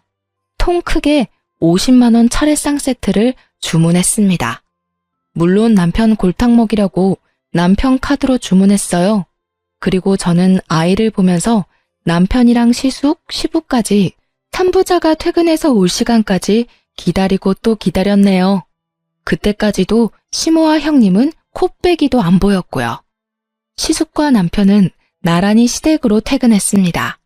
통 크게 50만 원 차례상 세트를 주문했습니다. 물론 남편 골탕 먹이려고 남편 카드로 주문했어요. 그리고 저는 아이를 보면서 남편이랑 시숙, 시부까지 산부자가 퇴근해서 올 시간까지 기다리고 또 기다렸네요. 그때까지도 시모와 형님은 코빼기도 안 보였고요. 시숙과 남편은 나란히 시댁으로 퇴근했습니다.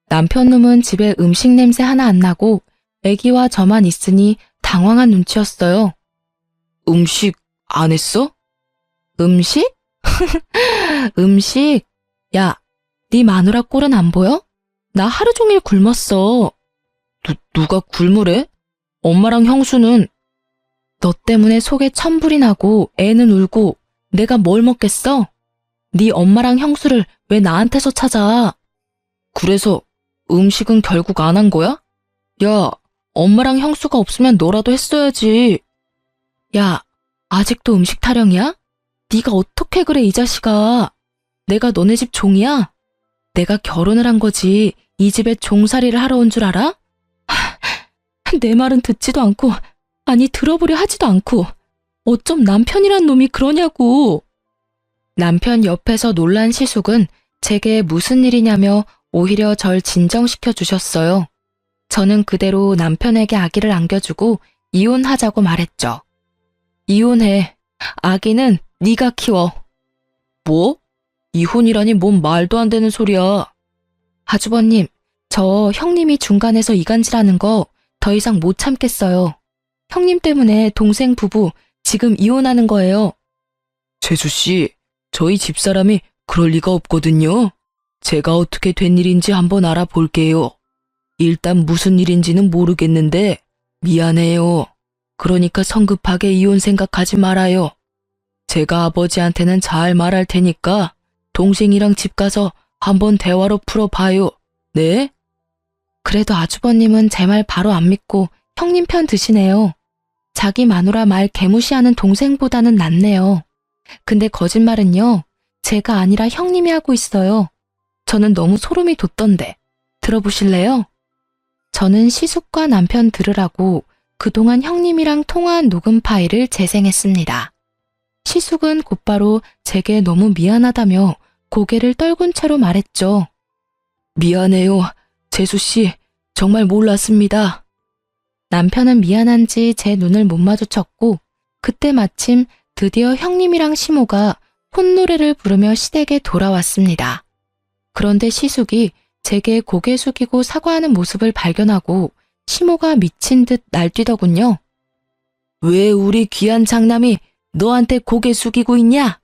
남편놈은 집에 음식 냄새 하나 안 나고 애기와 저만 있으니 당황한 눈치였어요. 음식 안 했어? 음식? 음식? 야, 네 마누라 꼴은 안 보여? 나 하루 종일 굶었어. 누가 굶으래? 엄마랑 형수는 너 때문에 속에 천불이 나고 애는 울고 내가 뭘 먹겠어? 네 엄마랑 형수를 왜 나한테서 찾아? 그래서 음식은 결국 안 한 거야? 야, 엄마랑 형수가 없으면 너라도 했어야지. 야, 아직도 음식 타령이야? 네가 어떻게 그래 이 자식아. 내가 너네 집 종이야? 내가 결혼을 한 거지 이 집에 종살이를 하러 온 줄 알아? 내 말은 듣지도 않고 아니 들어보려 하지도 않고 어쩜 남편이란 놈이 그러냐고. 남편 옆에서 놀란 시숙은 제게 무슨 일이냐며 오히려 절 진정시켜 주셨어요. 저는 그대로 남편에게 아기를 안겨주고 이혼하자고 말했죠. 이혼해. 아기는 네가 키워. 뭐? 이혼이라니 뭔 말도 안 되는 소리야. 아주버님, 저 형님이 중간에서 이간질하는 거 더 이상 못 참겠어요. 형님 때문에 동생 부부 지금 이혼하는 거예요. 재수씨, 저희 집사람이 그럴 리가 없거든요. 제가 어떻게 된 일인지 한번 알아볼게요. 일단 무슨 일인지는 모르겠는데 미안해요. 그러니까 성급하게 이혼 생각하지 말아요. 제가 아버지한테는 잘 말할 테니까 동생이랑 집 가서 한번 대화로 풀어봐요. 네? 그래도 아주버님은 제 말 바로 안 믿고 형님 편 드시네요. 자기 마누라 말 개무시하는 동생보다는 낫네요. 근데 거짓말은요, 제가 아니라 형님이 하고 있어요. 저는 너무 소름이 돋던데. 들어보실래요? 저는 시숙과 남편 들으라고 그동안 형님이랑 통화한 녹음 파일을 재생했습니다. 시숙은 곧바로 제게 너무 미안하다며 고개를 떨군 채로 말했죠. 미안해요. 재수씨, 정말 몰랐습니다. 남편은 미안한지 제 눈을 못 마주쳤고 그때 마침 드디어 형님이랑 시모가 콧노래를 부르며 시댁에 돌아왔습니다. 그런데 시숙이 제게 고개 숙이고 사과하는 모습을 발견하고 시모가 미친 듯 날뛰더군요. 왜 우리 귀한 장남이 너한테 고개 숙이고 있냐?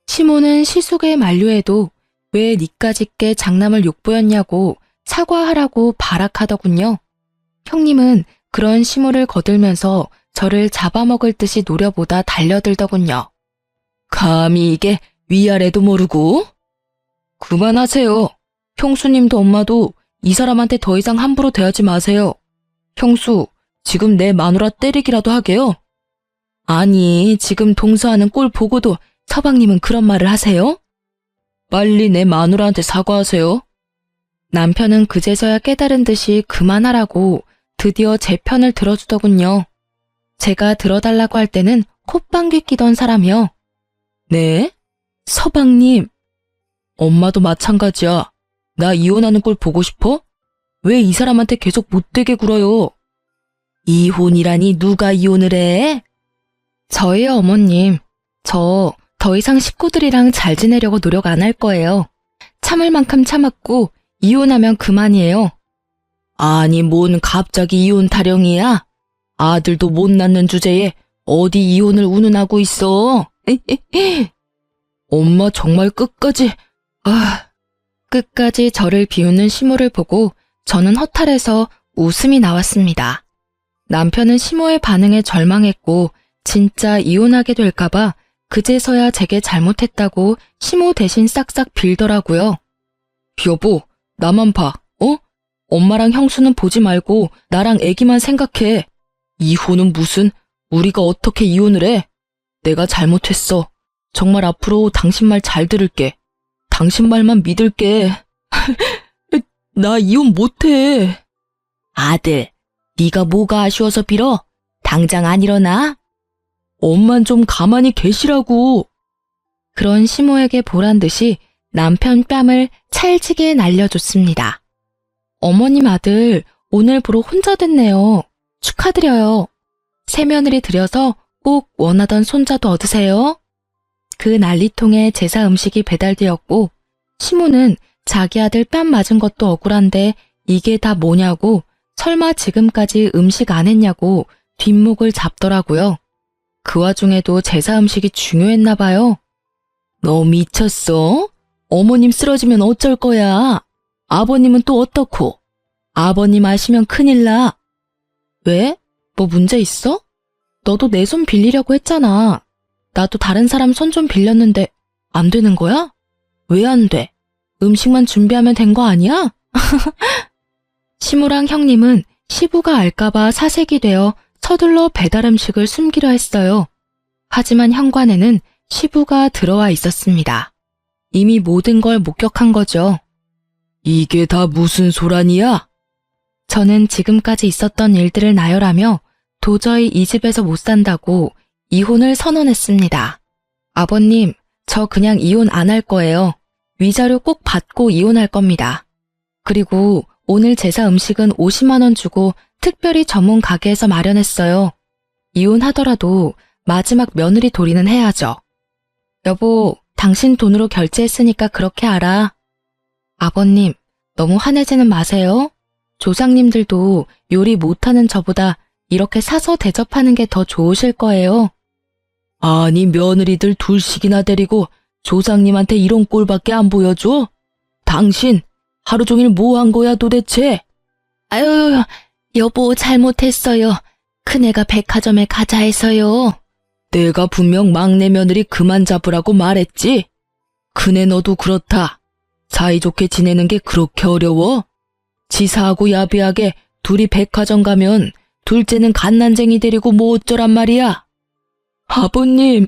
시모는 시숙의 만류에도 왜 니까짓게 장남을 욕보였냐고 사과하라고 발악하더군요. 형님은 그런 시모를 거들면서 저를 잡아먹을 듯이 노려보다 달려들더군요. 감히 이게 위아래도 모르고? 그만하세요. 형수님도 엄마도 이 사람한테 더 이상 함부로 대하지 마세요. 형수, 지금 내 마누라 때리기라도 하게요? 아니, 지금 동서하는 꼴 보고도 서방님은 그런 말을 하세요? 빨리 내 마누라한테 사과하세요. 남편은 그제서야 깨달은 듯이 그만하라고 드디어 제 편을 들어주더군요. 제가 들어달라고 할 때는 콧방귀 끼던 사람이요. 네? 서방님. 엄마도 마찬가지야. 나 이혼하는 꼴 보고 싶어? 왜 이 사람한테 계속 못되게 굴어요? 이혼이라니 누가 이혼을 해? 저희 어머님, 저 더 이상 식구들이랑 잘 지내려고 노력 안 할 거예요. 참을 만큼 참았고 이혼하면 그만이에요. 아니 뭔 갑자기 이혼 타령이야? 아들도 못 낳는 주제에 어디 이혼을 운운하고 있어? 엄마 정말 끝까지 저를 비웃는 시모를 보고 저는 허탈해서 웃음이 나왔습니다. 남편은 시모의 반응에 절망했고 진짜 이혼하게 될까봐 그제서야 제게 잘못했다고 시모 대신 싹싹 빌더라고요. 여보, 나만 봐, 어? 엄마랑 형수는 보지 말고 나랑 애기만 생각해. 이혼은 무슨, 우리가 어떻게 이혼을 해? 내가 잘못했어. 정말 앞으로 당신 말 잘 들을게. 당신 말만 믿을게. 나 이혼 못해. 아들, 네가 뭐가 아쉬워서 빌어? 당장 안 일어나? 엄만 좀 가만히 계시라고. 그런 시모에게 보란 듯이 남편 뺨을 찰지게 날려줬습니다. 어머님 아들 오늘부로 혼자 됐네요. 축하드려요. 새며느리 들여서 꼭 원하던 손자도 얻으세요. 그 난리통에 제사 음식이 배달되었고 시모는 자기 아들 뺨 맞은 것도 억울한데 이게 다 뭐냐고 설마 지금까지 음식 안 했냐고 뒷목을 잡더라고요. 그 와중에도 제사 음식이 중요했나 봐요. 너 미쳤어? 어머님 쓰러지면 어쩔 거야? 아버님은 또 어떻고? 아버님 아시면 큰일 나. 왜? 뭐 문제 있어? 너도 내 손 빌리려고 했잖아. 나도 다른 사람 손 좀 빌렸는데 안 되는 거야? 왜 안 돼? 음식만 준비하면 된 거 아니야? 시모랑 형님은 시부가 알까봐 사색이 되어 서둘러 배달 음식을 숨기려 했어요. 하지만 현관에는 시부가 들어와 있었습니다. 이미 모든 걸 목격한 거죠. 이게 다 무슨 소란이야? 저는 지금까지 있었던 일들을 나열하며 도저히 이 집에서 못 산다고 이혼을 선언했습니다. 아버님, 저 그냥 이혼 안 할 거예요. 위자료 꼭 받고 이혼할 겁니다. 그리고 오늘 제사 음식은 50만 원 주고 특별히 전문 가게에서 마련했어요. 이혼하더라도 마지막 며느리 도리는 해야죠. 여보, 당신 돈으로 결제했으니까 그렇게 알아. 아버님, 너무 화내지는 마세요. 조상님들도 요리 못하는 저보다 이렇게 사서 대접하는 게 더 좋으실 거예요. 아니 며느리들 둘씩이나 데리고 조상님한테 이런 꼴밖에 안 보여줘? 당신 하루 종일 뭐 한 거야 도대체? 아유, 여보 잘못했어요. 큰애가 백화점에 가자 해서요. 내가 분명 막내 며느리 그만 잡으라고 말했지? 큰애 너도 그렇다. 사이좋게 지내는 게 그렇게 어려워? 지사하고 야비하게 둘이 백화점 가면 둘째는 갓난쟁이 데리고 뭐 어쩌란 말이야? 아버님,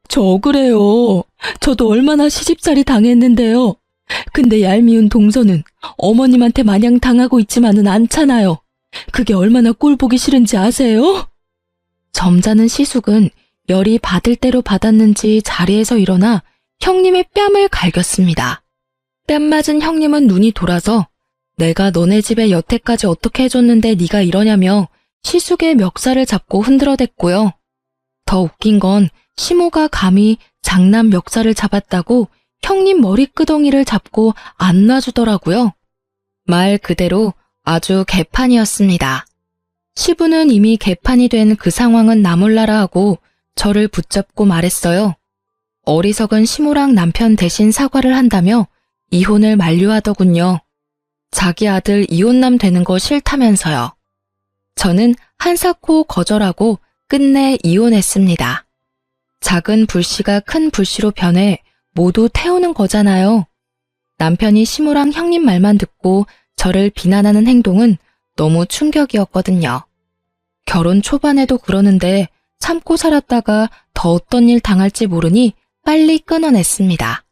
저 억울해요. 저도 얼마나 시집살이 당했는데요. 근데 얄미운 동서는 어머님한테 마냥 당하고 있지만은 않잖아요. 그게 얼마나 꼴보기 싫은지 아세요? 점잖은 시숙은 열이 받을 대로 받았는지 자리에서 일어나 형님의 뺨을 갈겼습니다. 뺨 맞은 형님은 눈이 돌아서 내가 너네 집에 여태까지 어떻게 해줬는데 네가 이러냐며 시숙의 멱살을 잡고 흔들어댔고요. 더 웃긴 건 시모가 감히 장남 멱살을 잡았다고 형님 머리끄덩이를 잡고 안 놔주더라고요. 말 그대로 아주 개판이었습니다. 시부는 이미 개판이 된 그 상황은 나 몰라라 하고 저를 붙잡고 말했어요. 어리석은 시모랑 남편 대신 사과를 한다며 이혼을 만류하더군요. 자기 아들 이혼남 되는 거 싫다면서요. 저는 한사코 거절하고 끝내 이혼했습니다. 작은 불씨가 큰 불씨로 변해 모두 태우는 거잖아요. 남편이 시모랑 형님 말만 듣고 저를 비난하는 행동은 너무 충격이었거든요. 결혼 초반에도 그러는데 참고 살았다가 더 어떤 일 당할지 모르니 빨리 끊어냈습니다.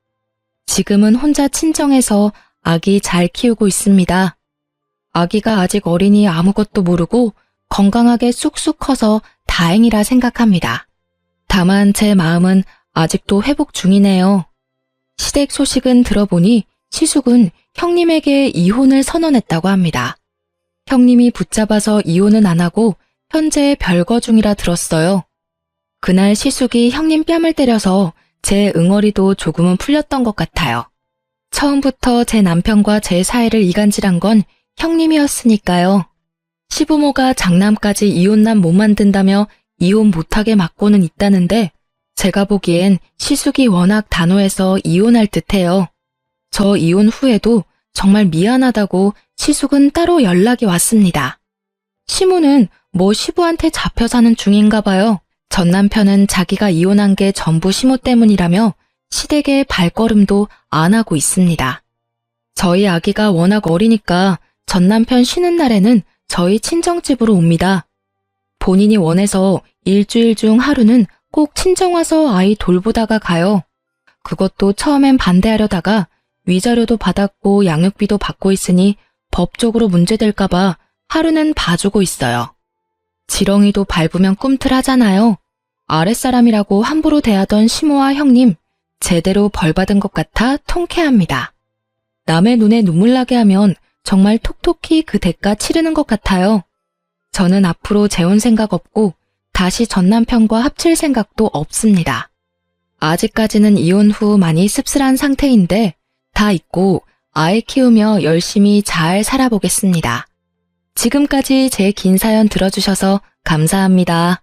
지금은 혼자 친정에서 아기 잘 키우고 있습니다. 아기가 아직 어리니 아무것도 모르고 건강하게 쑥쑥 커서 다행이라 생각합니다. 다만 제 마음은 아직도 회복 중이네요. 시댁 소식은 들어보니 시숙은 형님에게 이혼을 선언했다고 합니다. 형님이 붙잡아서 이혼은 안 하고 현재 별거 중이라 들었어요. 그날 시숙이 형님 뺨을 때려서 제 응어리도 조금은 풀렸던 것 같아요. 처음부터 제 남편과 제 사이를 이간질한 건 형님이었으니까요. 시부모가 장남까지 이혼남 못 만든다며 이혼 못하게 막고는 있다는데 제가 보기엔 시숙이 워낙 단호해서 이혼할 듯해요. 저 이혼 후에도 정말 미안하다고 시숙은 따로 연락이 왔습니다. 시모는 뭐 시부한테 잡혀 사는 중인가 봐요. 전 남편은 자기가 이혼한 게 전부 시모 때문이라며 시댁에 발걸음도 안 하고 있습니다. 저희 아기가 워낙 어리니까 전 남편 쉬는 날에는 저희 친정집으로 옵니다. 본인이 원해서 일주일 중 하루는 꼭 친정 와서 아이 돌보다가 가요. 그것도 처음엔 반대하려다가 위자료도 받았고 양육비도 받고 있으니 법적으로 문제될까봐 하루는 봐주고 있어요. 지렁이도 밟으면 꿈틀하잖아요. 아랫사람이라고 함부로 대하던 시모와 형님, 제대로 벌받은 것 같아 통쾌합니다. 남의 눈에 눈물 나게 하면 정말 톡톡히 그 대가 치르는 것 같아요. 저는 앞으로 재혼 생각 없고 다시 전 남편과 합칠 생각도 없습니다. 아직까지는 이혼 후 많이 씁쓸한 상태인데 다 잊고 아이 키우며 열심히 잘 살아보겠습니다. 지금까지 제 긴 사연 들어주셔서 감사합니다.